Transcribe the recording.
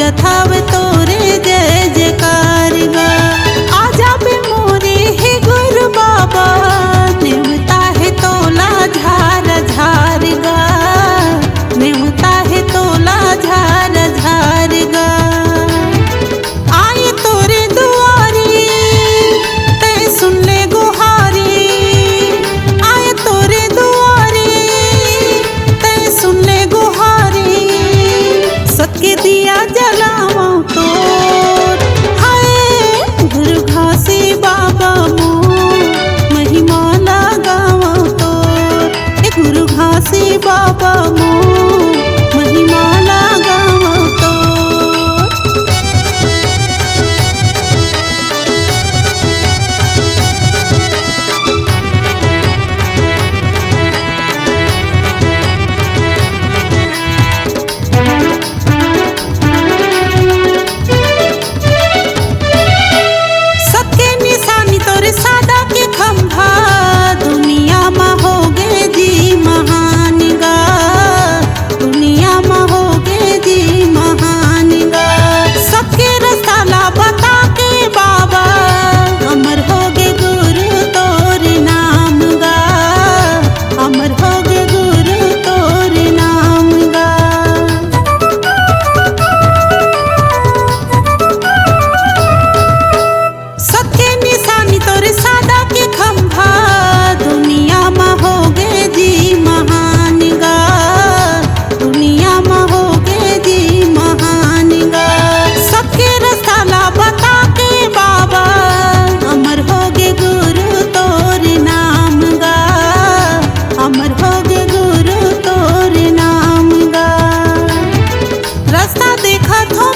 करत हवे तोरे जय जयकार गा। आजा बे मोरे हे गुरु बाबा, नेवता है तोला झार झार गा, नेवता है तोला झार झार गा। आए तोरे दुआरी ते सुन ले गुहारी, आए तोरे दुआरी ते सुन ले गुहारी। सबके दिया जलावा तो हाय गुरु घासी बाबा मोर, महिमा लगावा तो गुरु घासी बाबा मोर, महिमा लगावा तो। सबके निशानी तोरे सादा के खंभा, दुनिया में हो गे जी महान गा, दुनिया में हो गे जी महान गा। सबके रसाला बता के बाबा, अमर हो गे गुरु तोर नाम गा, अमर हो गे गुरु तोर नाम गा। सबके निशानी तोरे सादा के खंभा, दुनिया में हो गे जी महान गा, दुनिया में हो गे जी महान गा। सबके रसाला बता के बाबा, अमर हो गे गुरु तोर नाम गा, अमर हो गे गुरु तोर नाम गा। रास्ता देखत हो